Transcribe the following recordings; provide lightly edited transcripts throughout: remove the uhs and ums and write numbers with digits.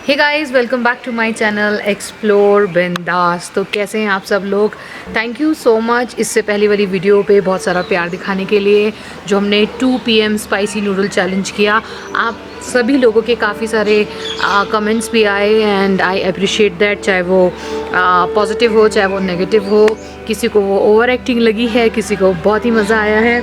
Hey guys, welcome back to my channel explore Bindass. तो कैसे हैं आप सब लोग? थैंक यू सो मच इससे पहले वाली वीडियो पे बहुत सारा प्यार दिखाने के लिए, जो हमने 2 PM स्पाइसी नूडल चैलेंज किया। आप सभी लोगों के काफ़ी सारे कमेंट्स भी आए एंड आई अप्रिशिएट दैट, चाहे वो पॉजिटिव हो चाहे वो नेगेटिव हो। किसी को वो ओवर एक्टिंग लगी है, किसी को बहुत ही मज़ा आया है।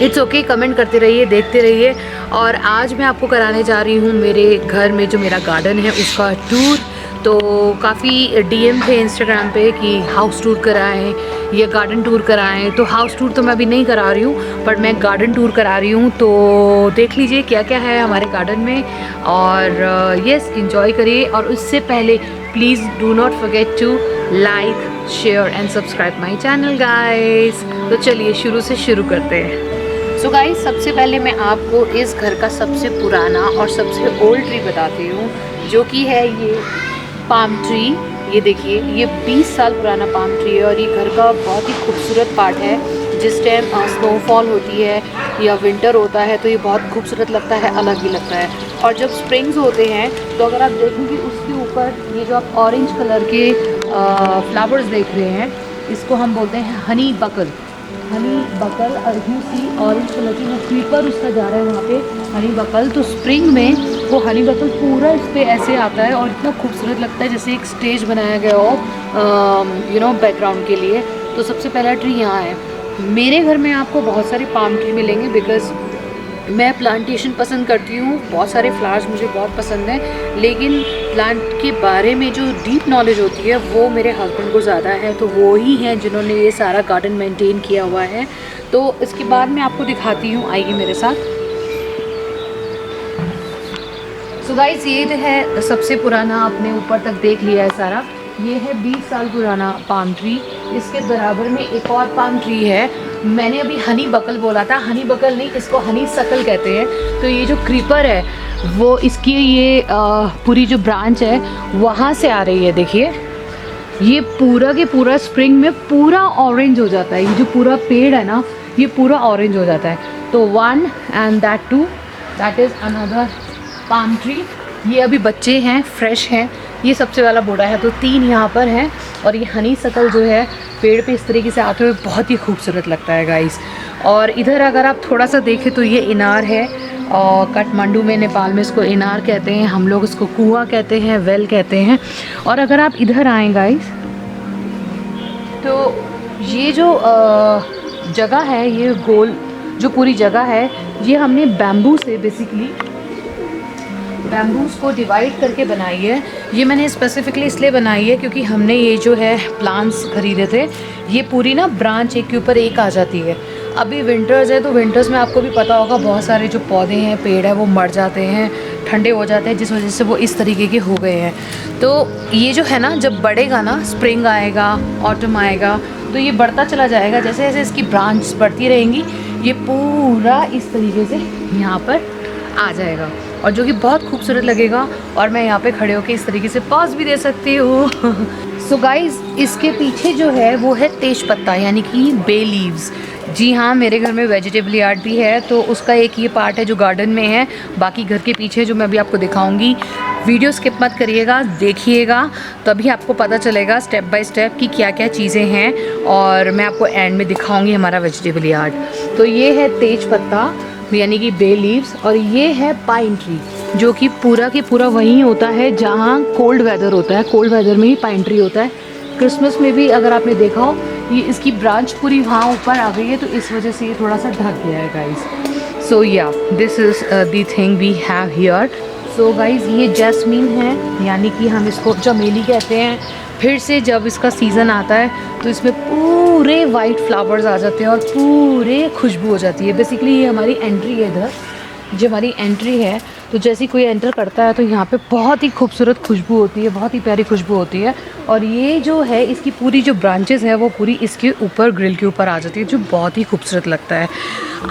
इट्स ओके, कमेंट करते रहिए, देखते रहिए। और आज मैं आपको कराने जा रही हूँ मेरे घर में जो मेरा गार्डन है उसका टूर। तो काफ़ी DM थे इंस्टाग्राम पे कि हाउस टूर कराएं या गार्डन टूर कराएं। तो हाउस टूर तो मैं अभी नहीं करा रही हूँ, बट मैं गार्डन टूर करा रही हूँ। तो देख लीजिए क्या क्या है हमारे गार्डन में, और यस, इंजॉय करिए। और उससे पहले please do not forget to like, share and subscribe my channel guys. तो चलिए शुरू करते हैं। सो गाइस, सबसे पहले मैं आपको इस घर का सबसे पुराना और सबसे ओल्ड ट्री बताती हूँ, जो कि है ये पाम ट्री। ये देखिए, ये 20 साल पुराना पाम ट्री है और ये घर का बहुत ही खूबसूरत पार्ट है। जिस टाइम स्नोफॉल होती है या विंटर होता है तो ये बहुत खूबसूरत लगता है, अलग ही लगता है। और जब स्प्रिंग्स होते हैं तो अगर आप देखेंगे उसके ऊपर ये जो आप ऑरेंज कलर के फ्लावर्स देख रहे हैं, इसको हम बोलते हैं हनी बकल। हनी बकल, और यू सी ऑरेंज कलर की वो क्रीपर उसका जा रहा है वहाँ पे, हनी बकल। तो स्प्रिंग में वो हनी बकल पूरा इस पर ऐसे आता है और इतना खूबसूरत लगता है जैसे एक स्टेज बनाया गया हो बैकग्राउंड के लिए। तो सबसे पहला ट्री यहाँ है। मेरे घर में आपको बहुत सारे पाम ट्री मिलेंगे, बिकॉज़ मैं प्लांटेशन पसंद करती हूँ। बहुत सारे फ्लावर्स मुझे बहुत पसंद हैं, लेकिन प्लांट के बारे में जो डीप नॉलेज होती है वो मेरे हस्बैंड को ज़्यादा है। तो वो ही हैं जिन्होंने ये सारा गार्डन मेंटेन किया हुआ है। तो इसके बाद मैं आपको दिखाती हूँ, आइए मेरे साथ। सो गाइस, ये है सबसे पुराना, आपने ऊपर तक देख लिया है सारा। ये है 20 साल पुराना पाम ट्री। इसके बराबर में एक और पाम ट्री है। मैंने अभी हनी बकल बोला था, हनी बकल नहीं, इसको हनी सकल कहते हैं। तो ये जो क्रीपर है वो इसकी ये पूरी जो ब्रांच है वहाँ से आ रही है। देखिए, ये पूरा के पूरा स्प्रिंग में पूरा ऑरेंज हो जाता है। ये जो पूरा पेड़ है ना, ये पूरा ऑरेंज हो जाता है। तो 1 and that 2, that is another palm tree. ये अभी बच्चे हैं, फ्रेश हैं। ये सबसे वाला बड़ा है, तो 3 यहाँ पर हैं। और ये हनी सकल जो है पेड़ पे इस तरीके से आते हुए बहुत ही खूबसूरत लगता है गाइस। और इधर अगर आप थोड़ा सा देखें तो ये इनार है, और काठमांडू में, नेपाल में इसको इनार कहते हैं, हम लोग इसको कुआं कहते हैं, वेल कहते हैं। और अगर आप इधर आएँ गाइस, तो ये जो जगह है, ये गोल जो पूरी जगह है, ये हमने बैम्बू से बेसिकली बैम्बूज को डिवाइड करके बनाई है। ये मैंने स्पेसिफिकली इसलिए बनाई है क्योंकि हमने ये जो है प्लांट्स खरीदे थे, ये पूरी ना ब्रांच एक के ऊपर एक आ जाती है। अभी विंटर्स है, तो विंटर्स में आपको भी पता होगा बहुत सारे जो पौधे हैं, पेड़ है, वो मर जाते हैं, ठंडे हो जाते हैं, जिस वजह से वो इस तरीके के हो गए हैं। तो ये जो है ना, जब बढ़ेगा ना, स्प्रिंग आएगा, ऑटम आएगा, तो ये बढ़ता चला जाएगा। जैसे जैसे इसकी ब्रांच बढ़ती रहेंगी, ये पूरा इस तरीके से यहाँ पर आ जाएगा, और जो कि बहुत खूबसूरत लगेगा। और मैं यहाँ पे खड़े होकर इस तरीके से पॉज भी दे सकती हूँ। सो गाइज, इसके पीछे जो है वो है तेज पत्ता, यानी कि बे लीव्स। जी हाँ, मेरे घर में वेजिटेबल यार्ड भी है, तो उसका एक ये पार्ट है जो गार्डन में है। बाकी घर के पीछे जो मैं अभी आपको दिखाऊंगी, वीडियो स्किप मत करिएगा, देखिएगा, तभी आपको पता चलेगा स्टेप बाय स्टेप कि क्या क्या चीज़ें हैं। और मैं आपको एंड में दिखाऊंगी हमारा वेजिटेबल यार्ड। तो ये है तेज पत्ता, यानी कि बे लीव्स। और ये है पाइन ट्री, जो कि पूरा की पूरा वहीं होता है जहाँ कोल्ड वेदर होता है। कोल्ड वेदर में ही पाइन ट्री होता है। क्रिसमस में भी अगर आपने देखा हो, ये इसकी ब्रांच पूरी वहाँ ऊपर आ गई है, तो इस वजह से ये थोड़ा सा ढक गया है guys. So yeah this is the thing we have here. So guys, ये जैस्मीन है, यानी कि हम इसको चमेली कहते हैं। फिर से जब इसका सीज़न आता है तो इसमें पूरे वाइट फ्लावर्स आ जाते हैं और पूरे खुशबू हो जाती है। बेसिकली ये हमारी एंट्री है, इधर जो हमारी एंट्री है, तो जैसे कोई एंटर करता है तो यहाँ पे बहुत ही खूबसूरत खुशबू होती है, बहुत ही प्यारी खुशबू होती है। और ये जो है, इसकी पूरी जो ब्रांचेस है वो पूरी इसके ऊपर, ग्रिल के ऊपर आ जाती है, जो बहुत ही खूबसूरत लगता है।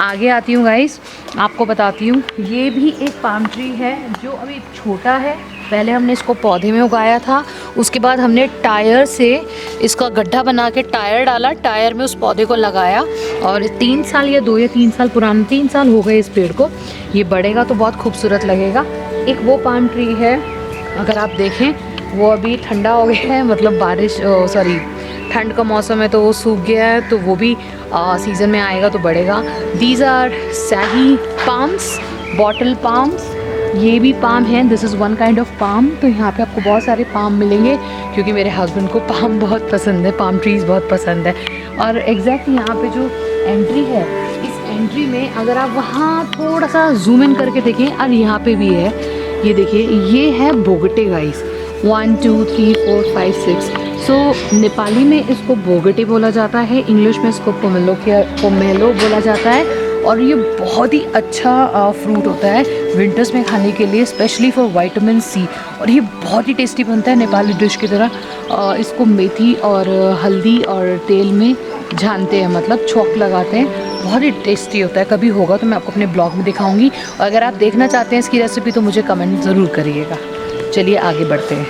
आगे आती हूँ गाइस, आपको बताती हूँ। ये भी एक पाम ट्री है जो अभी छोटा है। पहले हमने इसको पौधे में उगाया था, उसके बाद हमने टायर से इसका गड्ढा बना के टायर डाला, टायर में उस पौधे को लगाया, और 3 साल या 2 या 3 साल पुराना, 3 साल हो गए इस पेड़ को। ये बढ़ेगा तो बहुत खूबसूरत लगेगा। एक वो पाम ट्री है, अगर आप देखें, वो अभी ठंडा हो गया है, मतलब बारिश ठंड का मौसम है तो वो सूख गया है, तो वो भी सीज़न में आएगा तो बढ़ेगा। दीज आर शाही पाम्स, बॉटल पाम्स। ये भी पाम है, this is one kind of palm. तो यहाँ पे आपको बहुत सारे पाम मिलेंगे, क्योंकि मेरे हस्बैंड को पाम बहुत पसंद है, पाम ट्रीज़ बहुत पसंद है। और एग्जैक्ट यहाँ पे जो एंट्री है, इस एंट्री में अगर आप वहाँ थोड़ा सा जूम इन करके देखें, और यहाँ पे भी है, ये देखिए, ये है बोगटे गाइस। 1 2 3 4 5 6। सो नेपाली में इसको बोगटे बोला जाता है, इंग्लिश में इसको पोमेलो बोला जाता है। और ये बहुत ही अच्छा फ्रूट होता है विंटर्स में खाने के लिए, स्पेशली फॉर विटामिन सी। और ये बहुत ही टेस्टी बनता है नेपाली डिश की तरह। इसको मेथी और हल्दी और तेल में झानते हैं, मतलब छौंक लगाते हैं, बहुत ही टेस्टी होता है। कभी होगा तो मैं आपको अपने ब्लॉग में दिखाऊंगी, और अगर आप देखना चाहते हैं इसकी रेसिपी तो मुझे कमेंट ज़रूर करिएगा। चलिए आगे बढ़ते हैं।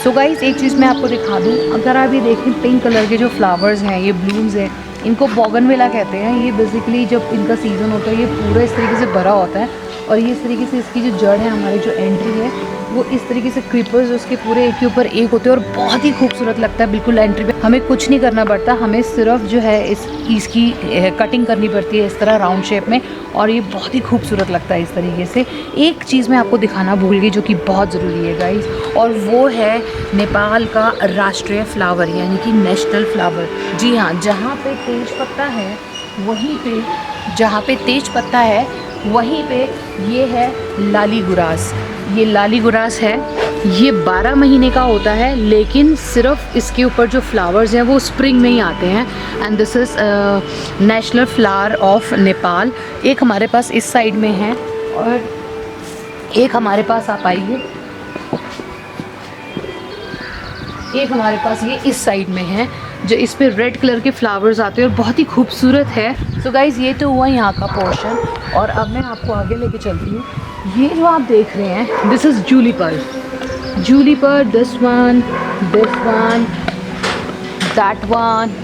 सो गाइस, एक चीज़ मैं आपको दिखा दूँ, अगर आप ये देखें, पिंक कलर के जो फ्लावर्स हैं, ये ब्लूम्स हैं, इनको बोगनविला कहते हैं। ये बेसिकली जब इनका सीज़न होता है, ये पूरा इस तरीके से भरा होता है, और ये इस तरीके से इसकी जो जड़ है, हमारी जो एंट्री है, वो इस तरीके से क्रीपर्स उसके पूरे एक के ऊपर एक होते हैं, और बहुत ही खूबसूरत लगता है। बिल्कुल एंट्री पे हमें कुछ नहीं करना पड़ता, हमें सिर्फ जो है इसकी कटिंग करनी पड़ती है इस तरह राउंड शेप में, और ये बहुत ही खूबसूरत लगता है इस तरीके से। एक चीज़ मैं आपको दिखाना भूल गई, जो कि बहुत ज़रूरी है गाइस, और वो है नेपाल का राष्ट्रीय फ्लावर, यानी कि नेशनल फ्लावर। जी हाँ, जहाँ पे तेज पत्ता है वहीं पे, जहाँ पे तेज पत्ता है वहीं पे ये है लाली गुरास। ये लाली गुरास है, ये 12 महीने का होता है, लेकिन सिर्फ इसके ऊपर जो फ्लावर्स हैं वो स्प्रिंग में ही आते हैं। And this is national flower of Nepal. एक हमारे पास इस साइड में है, और एक हमारे पास, आप आइए, एक हमारे पास ये इस साइड में है, जो इस पे रेड कलर के फ्लावर्स आते हैं और बहुत ही खूबसूरत है। सो गाइज़, ये तो हुआ यहाँ का पोर्शन, और अब मैं आपको आगे लेके चलती हूँ। ये जो आप देख रहे हैं, this is juliper, this one, that one.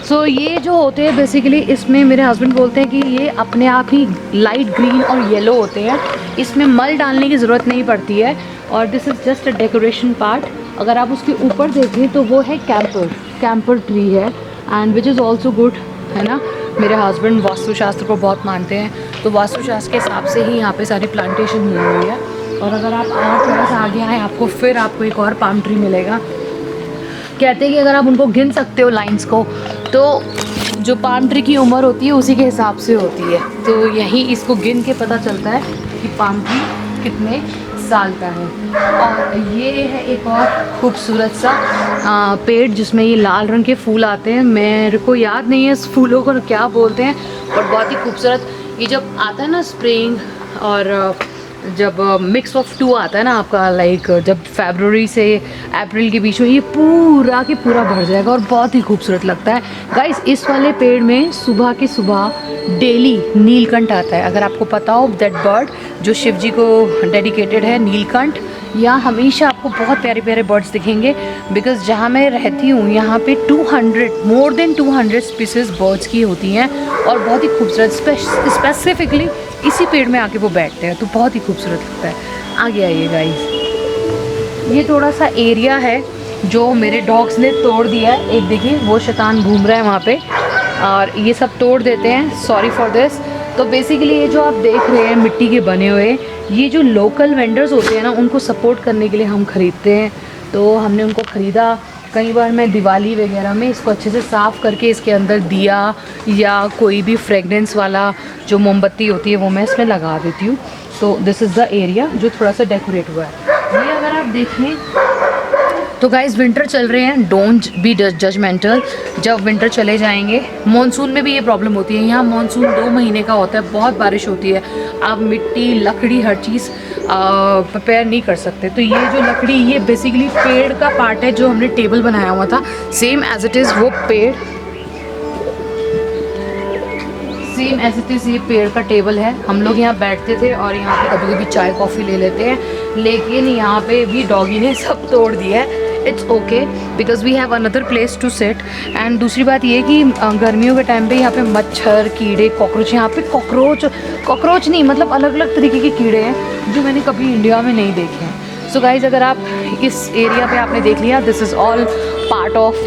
So ये जो होते हैं बेसिकली, इसमें मेरे हस्बैंड बोलते हैं कि ये अपने आप ही लाइट ग्रीन और येलो होते हैं, इसमें मल डालने की ज़रूरत नहीं पड़ती है, और this is just a decoration part. अगर आप उसके ऊपर देखें तो वो है कैंपर ट्री है, and which is also good, है ना। मेरे हस्बैंड वास्तुशास्त्र को बहुत मानते हैं, तो वास्तुशास्त्र के हिसाब से ही यहाँ पे सारी प्लांटेशन हुई हुई है। और अगर आप और थोड़ा सा आगे आए, आपको एक और पाम ट्री मिलेगा। कहते हैं कि अगर आप उनको गिन सकते हो लाइंस को, तो जो पाम ट्री की उम्र होती है उसी के हिसाब से होती है। तो यही इसको गिन के पता चलता है कि पाम ट्री कितने साल का है। और ये है एक और खूबसूरत सा पेड़ जिसमें ये लाल रंग के फूल आते हैं। मेरे को याद नहीं है इस फूलों को क्या बोलते हैं, और बहुत ही खूबसूरत। ये जब आता है ना स्प्रिंग, और जब मिक्स ऑफ टू आता है ना आपका, लाइक जब फरवरी से अप्रैल के बीच में, ये पूरा के पूरा भर जाएगा और बहुत ही खूबसूरत लगता है। गाइस, इस वाले पेड़ में सुबह के सुबह डेली नीलकंठ आता है। अगर आपको पता हो, दैट बर्ड जो शिव जी को डेडिकेटेड है, नीलकंठ, यहाँ हमेशा आपको बहुत प्यारे प्यारे बर्ड्स दिखेंगे। बिकॉज जहाँ मैं रहती हूँ यहाँ पे मोर देन 200 स्पीसीज बर्ड्स की होती हैं, और बहुत ही खूबसूरत। स्पेसिफिकली इसी पेड़ में आके वो बैठते हैं, तो बहुत ही खूबसूरत लगता है। आगे आइए गाइस, ये थोड़ा सा एरिया है जो मेरे डॉग्स ने तोड़ दिया है। एक देखिए वो शैतान घूम रहा है वहाँ पे, और ये सब तोड़ देते हैं, सॉरी फॉर दिस। तो बेसिकली ये जो आप देख रहे हैं मिट्टी के बने हुए, ये जो लोकल वेंडर्स होते हैं ना, उनको सपोर्ट करने के लिए हम ख़रीदते हैं। तो हमने उनको ख़रीदा। कई बार मैं दिवाली वगैरह में इसको अच्छे से साफ़ करके इसके अंदर दिया या कोई भी फ्रेगरेंस वाला जो मोमबत्ती होती है वो मैं इसमें लगा देती हूँ। तो दिस इज़ द एरिया जो थोड़ा सा डेकोरेट हुआ है। ये अगर आप देखें तो गाइस, विंटर चल रहे हैं, डोंट बी जजमेंटल। जब विंटर चले जाएंगे, मॉनसून में भी ये प्रॉब्लम होती है। यहाँ मॉनसून 2 महीने का होता है, बहुत बारिश होती है, आप मिट्टी लकड़ी हर चीज़ प्रिपेयर नहीं कर सकते। तो ये जो लकड़ी, ये बेसिकली पेड़ का पार्ट है जो हमने टेबल बनाया हुआ था, सेम एज इट इज़ वो पेड़, सेम एज इट इज़ ये पेड़ का टेबल है। हम लोग यहाँ बैठते थे और यहाँ पे कभी कभी चाय कॉफ़ी ले लेते हैं, लेकिन यहाँ पे भी डॉगी ने सब तोड़ दिया है। It's okay, because we have another place to sit. And दूसरी बात ये कि गर्मियों के टाइम पे यहाँ पे मच्छर, कीड़े, कॉकरोच, यहाँ पे कॉकरोच नहीं, मतलब अलग अलग तरीके के कीड़े हैं जो मैंने कभी इंडिया में नहीं देखे हैं। सो गाइज़, अगर आप इस एरिया पे आपने देख लिया, this is all part of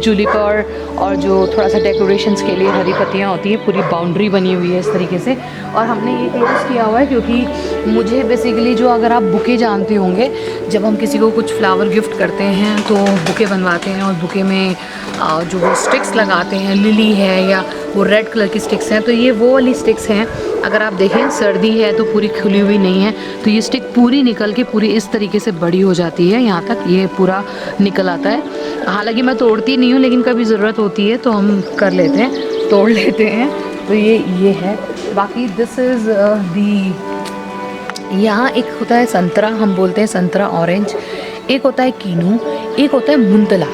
juliper, और जो थोड़ा सा डेकोरेशंस के लिए हरी पत्तियाँ होती हैं, पूरी बाउंड्री बनी हुई है इस तरीके से। और हमने ये क्लोज किया हुआ है क्योंकि मुझे बेसिकली, जो अगर आप बुके जानते होंगे, जब हम किसी को कुछ फ्लावर गिफ्ट करते हैं तो बुके बनवाते हैं, और बुके में जो वो स्टिक्स लगाते हैं, लिली है या वो रेड कलर की स्टिक्स हैं, तो ये वो वाली स्टिक्स हैं। अगर आप देखें, सर्दी है तो पूरी खुली हुई नहीं है, तो ये स्टिक पूरी निकल के पूरी इस तरीके से बड़ी हो जाती है, यहाँ तक ये पूरा निकल आता है। हालांकि मैं तोड़ती नहीं हूँ, लेकिन कभी ज़रूरत होती है तो हम कर लेते हैं, तोड़ लेते हैं। तो ये है। बाकी दिस इज़ दी, यहाँ एक होता है संतरा, हम बोलते हैं संतरा ऑरेंज, एक होता है कीनू, एक होता है मुंतला।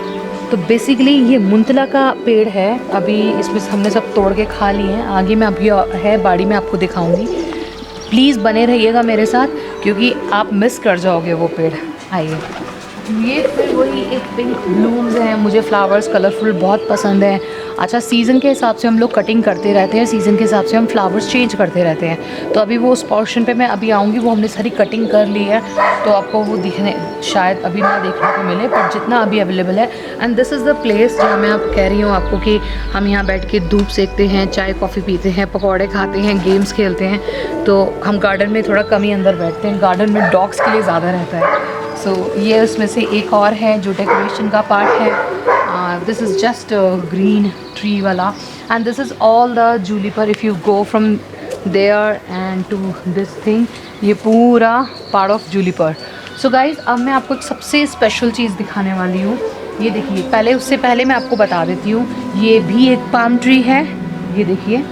तो बेसिकली ये मुंतला का पेड़ है। अभी इसमें हमने सब तोड़ के खा लिए हैं, आगे में अभी है बाड़ी में, आपको दिखाऊंगी। प्लीज़ बने रहिएगा मेरे साथ, क्योंकि आप मिस कर जाओगे वो पेड़। आइए, ये फिर वही एक पिंक ब्लूम्स हैं, मुझे फ्लावर्स कलरफुल बहुत पसंद हैं। अच्छा, सीज़न के हिसाब से हम लोग कटिंग करते रहते हैं, सीज़न के हिसाब से हम फ्लावर्स चेंज करते रहते हैं। तो अभी वो उस पोर्शन पे मैं अभी आऊँगी, वो हमने सारी कटिंग कर ली है, तो आपको वो दिखने शायद अभी ना देखने को मिले, पर जितना अभी अवेलेबल है। And this is the place जहाँ मैं आप कह रही हूँ आपको कि हम यहाँ बैठ के धूप सेकते हैं, चाय कॉफ़ी पीते हैं, पकौड़े खाते हैं, गेम्स खेलते हैं। तो हम गार्डन में थोड़ा कम ही अंदर बैठते हैं, गार्डन में डॉग्स के लिए ज़्यादा रहता है। सो ये उसमें से एक और है जो डेकोरेशन का पार्ट है। This is just green tree वाला, and this is all the juliper. If you go from there and to this thing, ये पूरा part of juliper. So guys, अब मैं आपको एक सबसे स्पेशल चीज़ दिखाने वाली हूँ। ये देखिए, उससे पहले मैं आपको बता देती हूँ, ये भी एक पाम ट्री है, ये देखिए,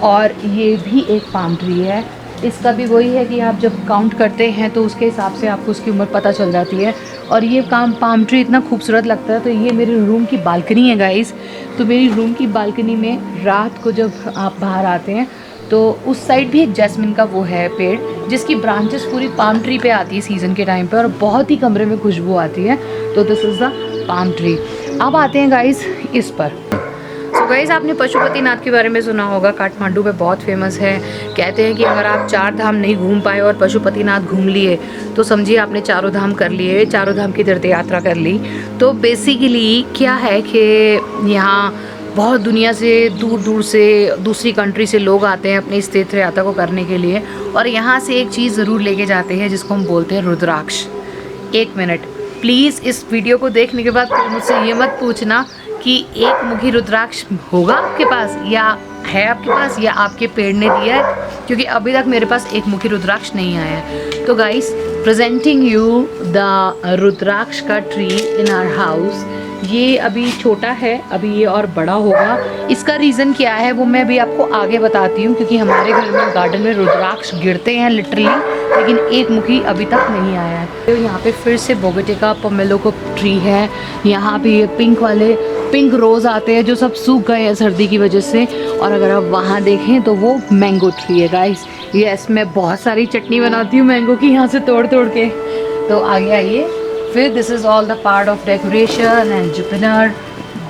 और ये भी एक पाम ट्री है। इसका भी वही है कि आप जब काउंट करते हैं तो उसके हिसाब से आपको उसकी उम्र पता चल जाती है। और ये पाम ट्री इतना खूबसूरत लगता है। तो ये मेरे रूम की बालकनी है गाइस। तो मेरी रूम की बालकनी में रात को जब आप बाहर आते हैं तो उस साइड भी एक जैस्मिन का वो है पेड़, जिसकी ब्रांचेस पूरी पाम ट्री पे आती है सीज़न के टाइम पे, और बहुत ही कमरे में खुशबू आती है। तो this is the palm tree. अब आते हैं गाइस इस पर। तो गाइस आपने पशुपतिनाथ के बारे में सुना होगा, काठमांडू में बहुत फेमस है। कहते हैं कि अगर आप 4 धाम नहीं घूम पाए और पशुपतिनाथ घूम लिए तो समझिए आपने चारों धाम कर लिए, चारों धाम की तीर्थ यात्रा कर ली। तो बेसिकली क्या है कि यहाँ बहुत दुनिया से दूर दूर से दूसरी कंट्री से लोग आते हैं अपनी इस तीर्थ यात्रा को करने के लिए, और यहाँ से एक चीज़ ज़रूर लेके जाते हैं जिसको हम बोलते हैं रुद्राक्ष। 1 मिनट प्लीज़, इस वीडियो को देखने के बाद मुझसे ये मत पूछना कि एक मुखी रुद्राक्ष होगा आपके पास या है आपके पास या आपके पेड़ ने दिया है, क्योंकि अभी तक मेरे पास एक मुखी रुद्राक्ष नहीं आया है। तो गाइस, प्रेजेंटिंग यू द रुद्राक्ष का ट्री इन आवर हाउस। ये अभी छोटा है, अभी ये और बड़ा होगा। इसका रीज़न क्या है वो मैं भी आपको आगे बताती हूँ, क्योंकि हमारे घर में गार्डन में रुद्राक्ष गिरते हैं लिटरली, लेकिन एक मुखी अभी तक नहीं आया है। तो यहाँ पे फिर से बोगटे का पोमेलो का ट्री है। यहाँ पे ये पिंक रोज़ आते हैं जो सब सूख गए हैं सर्दी की वजह से। और अगर आप वहाँ देखें तो वो मैंगो ट्री है गाइस। यस, मैं बहुत सारी चटनी बनाती हूँ मैंगो की यहाँ से तोड़ तोड़ के। तो आगे आइए। फिर this is all the part of decoration and Jupiter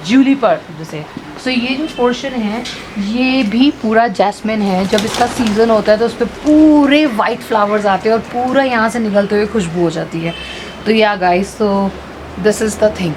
juliper जैसे। सो ये जो पोर्शन है ये भी पूरा जैस्मिन है। जब इसका सीज़न होता है तो उस पर पूरे वाइट फ्लावर्स आते हैं और पूरा यहाँ से निकलते हुए खुशबू हो जाती है। तो या गाइस, तो दिस इज़ द थिंग।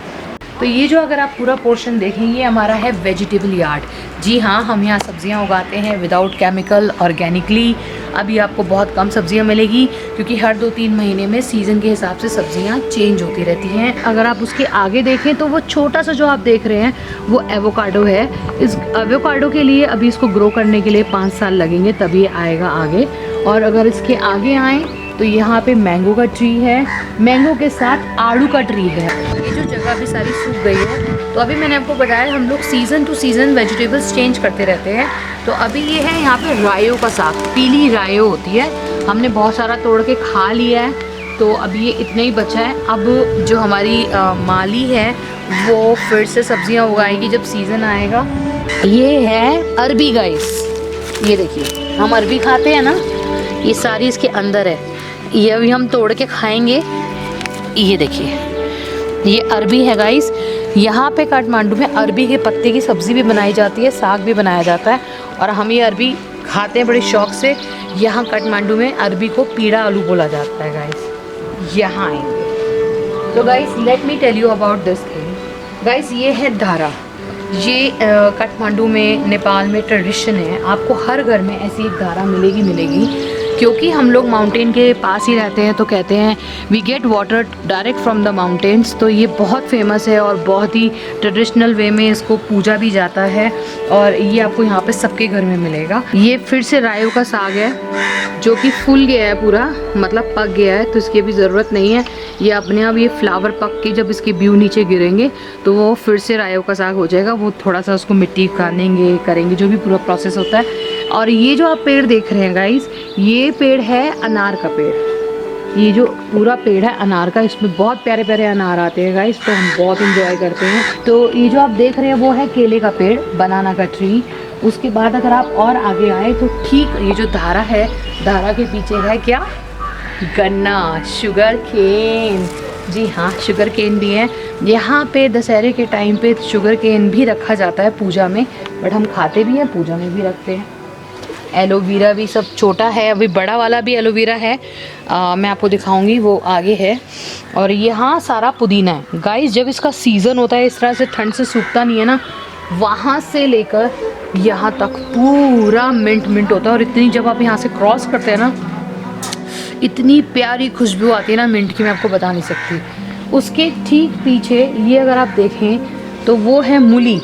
तो ये जो अगर आप पूरा पोर्शन देखें, ये हमारा है वेजिटेबल यार्ड। जी हाँ, हम यहाँ सब्जियाँ उगाते हैं विदाउट केमिकल, ऑर्गेनिकली। अभी आपको बहुत कम सब्जियाँ मिलेगी क्योंकि हर 2-3 महीने में सीज़न के हिसाब से सब्जियाँ चेंज होती रहती हैं। अगर आप उसके आगे देखें तो वो छोटा सा जो आप देख रहे हैं वो एवोकाडो है। इस एवोकाडो के लिए अभी इसको ग्रो करने के लिए 5 साल लगेंगे, तभी ये आएगा आगे। और अगर इसके आगे आएँ तो यहाँ पे मैंगो का ट्री है, मैंगो के साथ आड़ू का ट्री है। ये जो जगह भी सारी सूख गई है, तो अभी मैंने आपको बताया हम लोग season two season vegetables change करते रहते हैं। तो अभी ये है यहाँ पे रायो का साग, पीली रायो होती है। हमने बहुत सारा तोड़ के खा लिया है, तो अभी ये इतना ही बचा है। अब जो हमारी माली है वो फिर से सब्जियाँ उगाएगी जब सीज़न आएगा। ये है अरबी गाइस, ये देखिए हम अरबी खाते हैं ना, ये सारी इसके अंदर है। ये अभी हम तोड़ के खाएंगे। ये देखिए ये अरबी है गाइस। यहाँ पे काठमांडू में अरबी के पत्ते की सब्ज़ी भी बनाई जाती है, साग भी बनाया जाता है, और हम ये अरबी खाते हैं बड़े शौक से। यहाँ काठमांडू में अरबी को पीड़ा आलू बोला जाता है गाइस। यहाँ आएंगे तो guys let me tell you about this thing. Guys ये है धारा। ये काठमांडू में, नेपाल में ट्रेडिशन है। आपको हर घर में ऐसी एक धारा मिलेगी क्योंकि हम लोग माउंटेन के पास ही रहते हैं, तो कहते हैं we get water direct from the mountains. तो ये बहुत फेमस है और बहुत ही ट्रेडिशनल वे में इसको पूजा भी जाता है, और ये आपको यहाँ पे सबके घर में मिलेगा। ये फिर से रायो का साग है जो कि फूल गया है पूरा, मतलब पक गया है, तो इसकी अभी ज़रूरत नहीं है। ये अपने आप ये फ्लावर पक के जब इसके ब्यू नीचे गिरेंगे तो वो फिर से रायो का साग हो जाएगा। वो थोड़ा सा उसको मिट्टी खानेंगे, करेंगे, जो भी पूरा प्रोसेस होता है। और ये जो आप पेड़ देख रहे हैं गाइस, ये पेड़ है अनार का पेड़। ये जो पूरा पेड़ है अनार का, इसमें बहुत प्यारे प्यारे अनार आते हैं गाइस, तो हम बहुत इंजॉय करते हैं। तो ये जो आप देख रहे हैं वो है केले का पेड़, बनाना का ट्री। उसके बाद अगर आप और आगे आए तो ठीक ये जो धारा है, धारा के पीछे है क्या, गन्ना, शुगर केन। जी हाँ, शुगर केन भी है। यहाँ पे दशहरे के टाइम पे शुगर केन भी रखा जाता है पूजा में, बट हम खाते भी हैं, पूजा में भी रखते हैं। एलोवेरा भी सब छोटा है, अभी बड़ा वाला भी एलोवेरा है, मैं आपको दिखाऊंगी, वो आगे है। और यहाँ सारा पुदीना है गाइस। जब इसका सीज़न होता है, इस तरह से ठंड से सूखता नहीं है ना, वहाँ से लेकर यहाँ तक पूरा मिंट होता है। और इतनी, जब आप यहाँ से क्रॉस करते हैं ना, इतनी प्यारी खुशबू आती है ना मिंट की, मैं आपको बता नहीं सकती। उसके ठीक पीछे ये अगर आप देखें तो वो है मूली।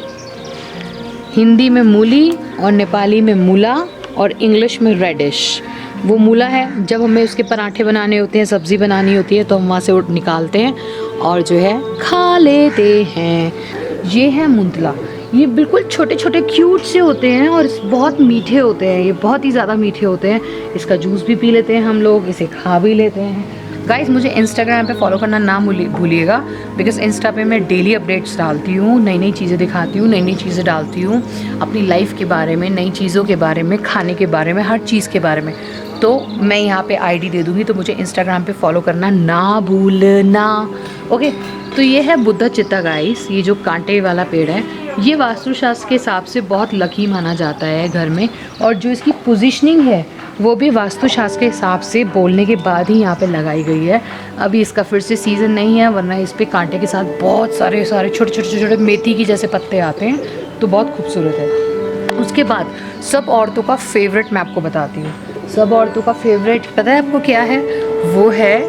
हिंदी में मूली और नेपाली में मूला और इंग्लिश में रेडिश। वो मूला है, जब हमें उसके पराठे बनाने होते हैं, सब्ज़ी बनानी होती है, तो हम वहाँ से वो निकालते हैं और जो है खा लेते हैं। ये है मुंतला। ये बिल्कुल छोटे छोटे क्यूट से होते हैं और बहुत मीठे होते हैं, ये बहुत ही ज़्यादा मीठे होते हैं। इसका जूस भी पी लेते हैं हम लोग, इसे खा भी लेते हैं। गाइस मुझे इंस्टाग्राम पे फॉलो करना ना भूलिएगा, बिकॉज इंस्टा पे मैं डेली अपडेट्स डालती हूँ, नई नई चीज़ें दिखाती हूँ, नई नई चीज़ें डालती हूँ अपनी लाइफ के बारे में, नई चीज़ों के बारे में, खाने के बारे में, हर चीज़ के बारे में। तो मैं यहाँ पे आईडी दे दूँगी, तो मुझे इंस्टाग्राम पे फॉलो करना ना भूलना। ओके, तो ये है बुद्धा चित्ता गाइस, ये जो कांटे वाला पेड़ है, ये वास्तुशास्त्र के हिसाब से बहुत लकी माना जाता है घर में। और जो इसकी पोजीशनिंग है वो भी वास्तुशास्त्र के हिसाब से बोलने के बाद ही यहाँ पे लगाई गई है। अभी इसका फिर से सीज़न नहीं है, वरना इस पे कांटे के साथ बहुत सारे छोटे छोटे मेथी की जैसे पत्ते आते हैं, तो बहुत खूबसूरत है। उसके बाद सब औरतों का फेवरेट मैं आपको बताती हूँ। सब औरतों का फेवरेट पता है आपको क्या है? वो है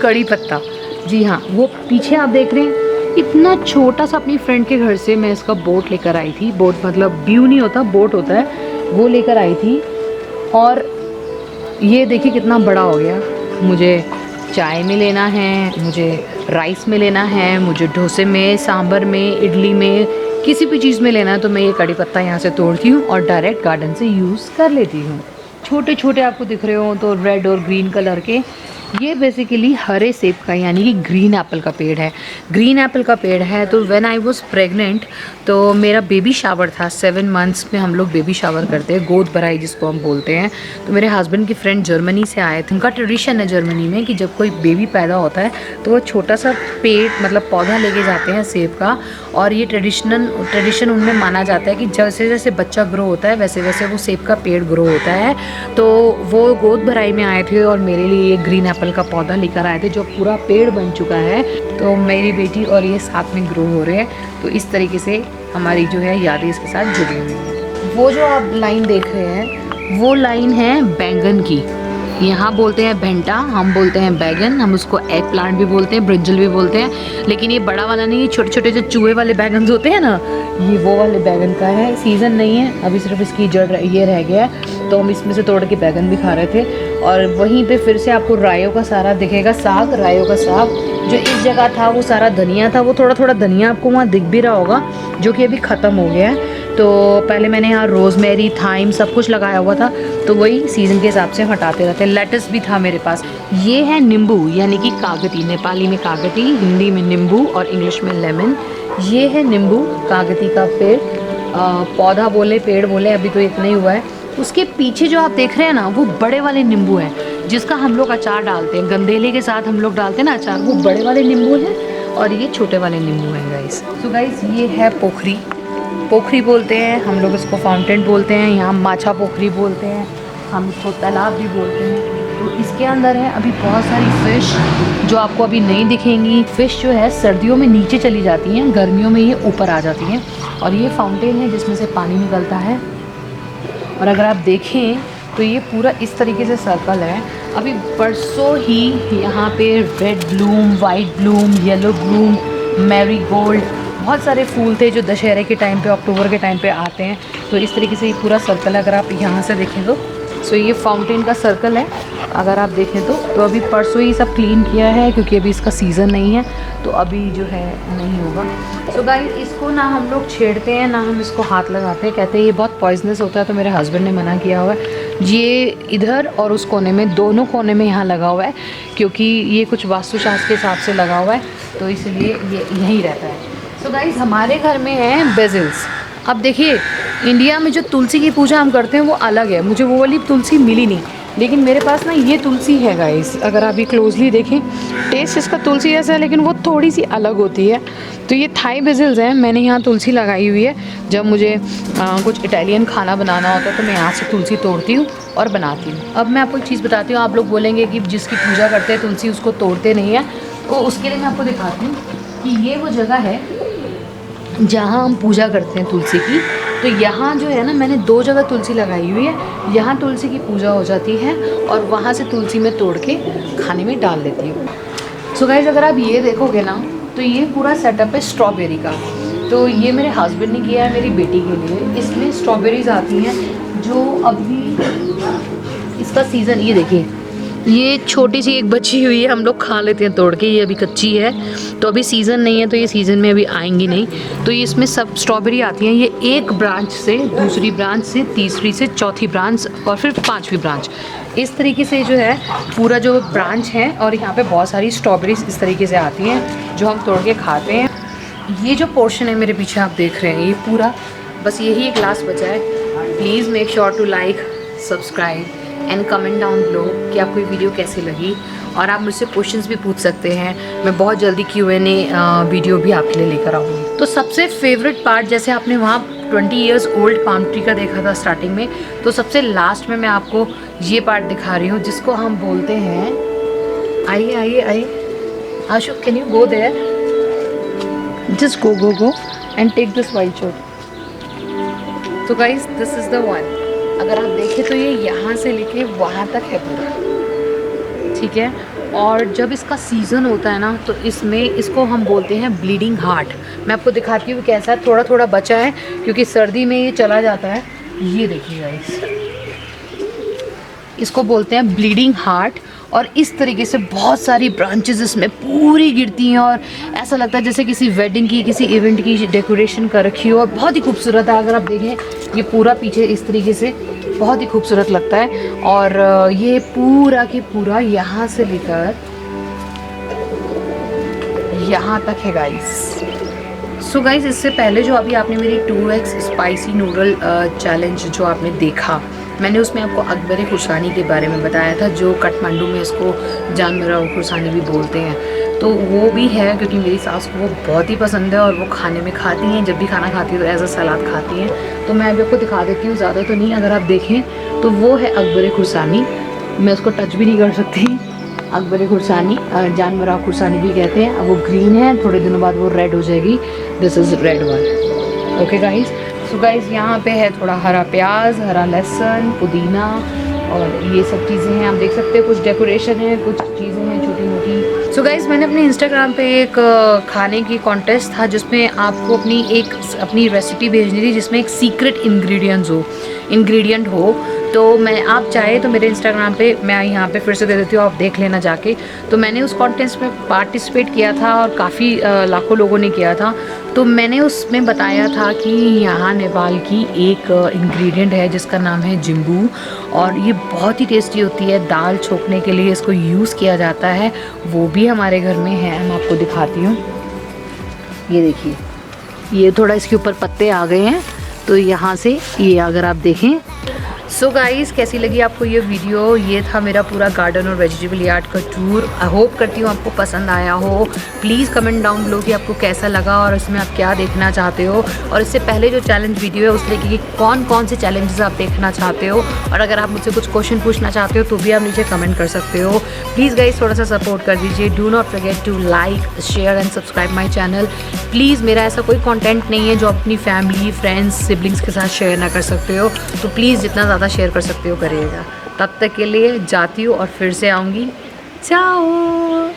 कड़ी पत्ता। जी हाँ, वो पीछे आप देख रहे हैं, इतना छोटा सा अपनी फ्रेंड के घर से मैं इसका बोट लेकर आई थी। बोट मतलब ब्यू नहीं होता, बोट होता है, वो लेकर आई थी। और ये देखिए कितना बड़ा हो गया। मुझे चाय में लेना है, मुझे राइस में लेना है, मुझे डोसे में, सांभर में, इडली में, किसी भी चीज़ में लेना है तो मैं ये कड़ी पत्ता यहाँ से तोड़ती हूँ और डायरेक्ट गार्डन से यूज़ कर लेती हूँ। छोटे छोटे आपको दिख रहे हो तो रेड और ग्रीन कलर के, ये बेसिकली हरे सेब का यानी कि ग्रीन एप्पल का पेड़ है। ग्रीन एप्पल का पेड़ है। तो व्हेन आई वाज प्रेग्नेंट तो मेरा बेबी शावर था। 7 मंथ्स में हम लोग बेबी शावर करते हैं, गोद भराई जिसको हम बोलते हैं। तो मेरे हस्बैंड की फ्रेंड जर्मनी से आए थे। उनका ट्रेडिशन है जर्मनी में कि जब कोई बेबी पैदा होता है तो वो छोटा सा पेड़ मतलब पौधा लेके जाते हैं सेब का। और ये ट्रेडिशन उनमें माना जाता है कि जैसे जैसे बच्चा ग्रो होता है वैसे वैसे वो सेब का पेड़ ग्रो होता है। तो वो गोद भराई में आए थे और मेरे लिए ग्रीन एप्पल का पौधा लेकर आए थे जो पूरा पेड़ बन चुका है। तो मेरी बेटी और ये साथ में ग्रो हो रहे हैं। तो इस तरीके से हमारी जो है यादें इसके साथ जुड़ी हुई हैं। वो जो आप लाइन देख रहे हैं वो लाइन है बैंगन की। यहाँ बोलते हैं भेंटा, हम बोलते हैं बैगन, हम उसको एग प्लांट भी बोलते हैं, ब्रिंजल भी बोलते हैं। लेकिन ये बड़ा वाला नहीं, छोटे छोटे जो चूहे वाले बैगन होते हैं ना, ये वो वाले बैगन का है। सीज़न नहीं है अभी, सिर्फ इसकी जड़ ये रह गया है। तो हम इसमें से तोड़ के बैगन भी खा रहे थे। और वहीं पे फिर से आपको रायों का सारा दिखेगा, साग, रायों का साग। जो इस जगह था वो सारा धनिया था, वो थोड़ा थोड़ा धनिया आपको वहाँ दिख भी रहा होगा, जो कि अभी ख़त्म हो गया है। तो पहले मैंने यहाँ रोज़मेरी, थाइम सब कुछ लगाया हुआ था, तो वही सीज़न के हिसाब से हटाते रहते। लेटस भी था मेरे पास। ये है नींबू यानी कि कागती, नेपाली में कागती, हिंदी में नींबू और इंग्लिश में लेमन। ये है नींबू कागती का पेड़, पौधा बोले पेड़ बोले, अभी तो इतना ही हुआ है। उसके पीछे जो आप देख रहे हैं ना वो बड़े वाले नींबू हैं जिसका हम लोग अचार डालते हैं, गंदेले के साथ हम लोग डालते हैं ना अचार, वो बड़े वाले नींबू हैं और ये छोटे वाले नींबू हैं गाइस। तो गाइस ये है पोखरी, पोखरी बोलते हैं हम लोग इसको, फाउंटेन बोलते हैं, यहाँ माछा पोखरी बोलते हैं, हम इसको तालाब भी बोलते हैं। तो इसके अंदर है अभी बहुत सारी फ़िश जो आपको अभी नहीं दिखेंगी। फ़िश जो है सर्दियों में नीचे चली जाती हैं, गर्मियों में ये ऊपर आ जाती हैं। और ये फाउंटेन है जिसमें से पानी निकलता है। और अगर आप देखें तो ये पूरा इस तरीके से सर्कल है। अभी परसों ही यहाँ पे red Bloom, white Bloom, yellow Bloom, marigold, बहुत सारे फूल थे जो दशहरे के टाइम पे, अक्टूबर के टाइम पे आते हैं। तो इस तरीके से ये पूरा सर्कल है। अगर आप यहाँ से देखें तो ये फाउंटेन का सर्कल है अगर आप देखें तो अभी परसों ही सब क्लीन किया है क्योंकि अभी इसका सीज़न नहीं है, तो अभी जो है नहीं होगा। सो गाइस इसको ना हम लोग छेड़ते हैं ना हम इसको हाथ लगाते हैं, कहते हैं ये बहुत पॉइजनस होता है। तो मेरे हस्बैंड ने मना किया हुआ है। ये इधर और उस कोने में, दोनों कोने में यहाँ लगा हुआ है क्योंकि ये कुछ वास्तुशास्त्र के हिसाब से लगा हुआ है, तो इसलिए ये यहीं रहता है। सो गाइस हमारे घर में है बेसिल्स। अब देखिए इंडिया में जो तुलसी की पूजा हम करते हैं वो अलग है, मुझे वो वाली तुलसी मिली नहीं, लेकिन मेरे पास ना ये तुलसी है गाइस। अगर आप ये क्लोजली देखें, टेस्ट इसका तुलसी जैसा है लेकिन वो थोड़ी सी अलग होती है। तो ये थाई बेसिल्स हैं, मैंने यहाँ तुलसी लगाई हुई है। जब मुझे कुछ इटालियन खाना बनाना होता है तो मैं यहाँ से तुलसी तोड़ती हूँ और बनाती हूँ। अब मैं आपको एक चीज़ बताती हूँ, आप लोग बोलेंगे कि जिसकी पूजा करते हैं तुलसी उसको तोड़ते नहीं है, तो उसके लिए मैं आपको दिखाती हूँ कि ये वो जगह है जहाँ हम पूजा करते हैं तुलसी की। तो यहाँ जो है ना, मैंने 2 जगह तुलसी लगाई हुई है। यहाँ तुलसी की पूजा हो जाती है और वहाँ से तुलसी में तोड़ के खाने में डाल लेती हूँ। सो गाइस अगर आप ये देखोगे ना तो ये पूरा सेटअप है स्ट्रॉबेरी का। तो ये मेरे हस्बैंड ने किया है मेरी बेटी के लिए। इसमें स्ट्रॉबेरीज आती हैं जो अभी इसका सीज़न, ये देखिए ये छोटी सी एक बची हुई है, हम लोग खा लेते हैं तोड़ के, ये अभी कच्ची है। तो अभी सीज़न नहीं है तो ये सीज़न में अभी आएंगी नहीं। तो ये इसमें सब स्ट्रॉबेरी आती हैं, ये एक ब्रांच से दूसरी ब्रांच से तीसरी से चौथी ब्रांच और फिर 5वीं ब्रांच, इस तरीके से जो है पूरा जो ब्रांच है। और यहाँ पे बहुत सारी स्ट्रॉबेरीज इस तरीके से आती हैं जो हम तोड़ के खाते हैं। ये जो पोर्शन है मेरे पीछे आप देख रहे हैं, ये पूरा बस यही एक ग्लास बचा है। Please make sure to like, subscribe and comment down below कि आपको ये वीडियो कैसी लगी। और आप मुझसे क्वेश्चंस भी पूछ सकते हैं। मैं बहुत जल्दी Q&A वीडियो भी आपके लिए लेकर आऊँगी। तो सबसे फेवरेट पार्ट, जैसे आपने वहाँ 20 ईयर्स ओल्ड पाम ट्री का देखा था स्टार्टिंग में, तो सबसे लास्ट में मैं आपको ये पार्ट दिखा रही हूँ जिसको हम बोलते हैं, आइए आइए आइए Ashu, can you go there, just go and take this white shot. तो guys this is the one. अगर आप देखें तो ये यहाँ से लेके वहाँ तक है पूरा, ठीक है। और जब इसका सीज़न होता है ना तो इसमें इसको हम बोलते हैं ब्लीडिंग हार्ट। मैं आपको दिखाती हूँ कैसा है, थोड़ा थोड़ा बचा है क्योंकि सर्दी में ये चला जाता है। ये देखिए गाइस, इसको बोलते हैं ब्लीडिंग हार्ट। और इस तरीके से बहुत सारी ब्रांचेस इसमें पूरी गिरती हैं और ऐसा लगता है जैसे किसी वेडिंग की, किसी इवेंट की डेकोरेशन कर रखी हो। और बहुत ही खूबसूरत है, अगर आप देखें ये पूरा पीछे इस तरीके से बहुत ही खूबसूरत लगता है। और ये पूरा की पूरा यहाँ से लेकर यहाँ तक है गाइस। सो गाइस, इससे पहले जो अभी आपने मेरी 2x स्पाइसी नूडल चैलेंज जो आपने देखा, मैंने उसमें आपको अकबर खुर्सानी के बारे में बताया था, जो काठमांडू में इसको जानवरा खुर्सानी भी बोलते हैं। तो वो भी है क्योंकि मेरी सास को वो बहुत ही पसंद है और वो खाने में खाती हैं, जब भी खाना खाती है तो एज अ सलाद खाती हैं। तो मैं अभी आपको दिखा देती हूँ, ज़्यादा तो नहीं, अगर आप देखें तो वो है अकबर खुर्सानी। मैं उसको टच भी नहीं कर सकती। अकबर खुर्सानी, जानवरा खुर्सानी भी कहते हैं। अब वो ग्रीन है, थोड़े दिनों बाद वो रेड हो जाएगी। This is red one. Okay guys, so guys यहाँ पे है थोड़ा हरा प्याज, हरा लहसुन, पुदीना और ये सब चीज़ें हैं। आप देख सकते हैं कुछ डेकोरेशन है, कुछ चीज़ें हैं छोटी मोटी। सो गाइस, मैंने अपने इंस्टाग्राम पे एक खाने की कॉन्टेस्ट था जिसमें आपको अपनी रेसिपी भेजनी थी जिसमें एक सीक्रेट इंग्रेडिएंट हो। तो मैं, आप चाहे तो मेरे इंस्टाग्राम पे, मैं यहाँ पे फिर से दे देती हूँ, आप देख लेना जाके। तो मैंने उस कॉन्टेस्ट में पार्टिसिपेट किया था और काफ़ी लाखों लोगों ने किया था। तो मैंने उसमें बताया था कि यहाँ नेपाल की एक इंग्रेडिएंट है जिसका नाम है जिम्बू, और ये बहुत ही टेस्टी होती है। दाल छोंकने के लिए इसको यूज़ किया जाता है, वो भी हमारे घर में है। मैं आपको दिखाती हूँ, ये देखिए, ये थोड़ा इसके ऊपर पत्ते आ गए हैं, तो यहाँ से ये अगर आप देखें। सो गाइस, कैसी लगी आपको ये वीडियो? ये था मेरा पूरा गार्डन और वेजिटेबल यार्ड का टूर। आई होप करती हूँ आपको पसंद आया हो। प्लीज़ कमेंट डाउन बिलो कि आपको कैसा लगा और इसमें आप क्या देखना चाहते हो। और इससे पहले जो चैलेंज वीडियो है उसमें कि कौन कौन से चैलेंजेस आप देखना चाहते हो, और अगर आप मुझसे कुछ क्वेश्चन पूछना चाहते हो तो भी आप नीचे कमेंट कर सकते हो। प्लीज़ गाइस, थोड़ा सा सपोर्ट कर दीजिए। Do not forget to like, share and subscribe my channel. Please, मेरा ऐसा कोई कॉन्टेंट नहीं है जो अपनी फैमिली, फ्रेंड्स, सिबलिंग्स के साथ शेयर ना कर सकते हो। तो प्लीज़ जितना ज़्यादा शेयर कर सकते हो करिएगा। तब तक के लिए जाती हूँ और फिर से आऊँगी। चाओ।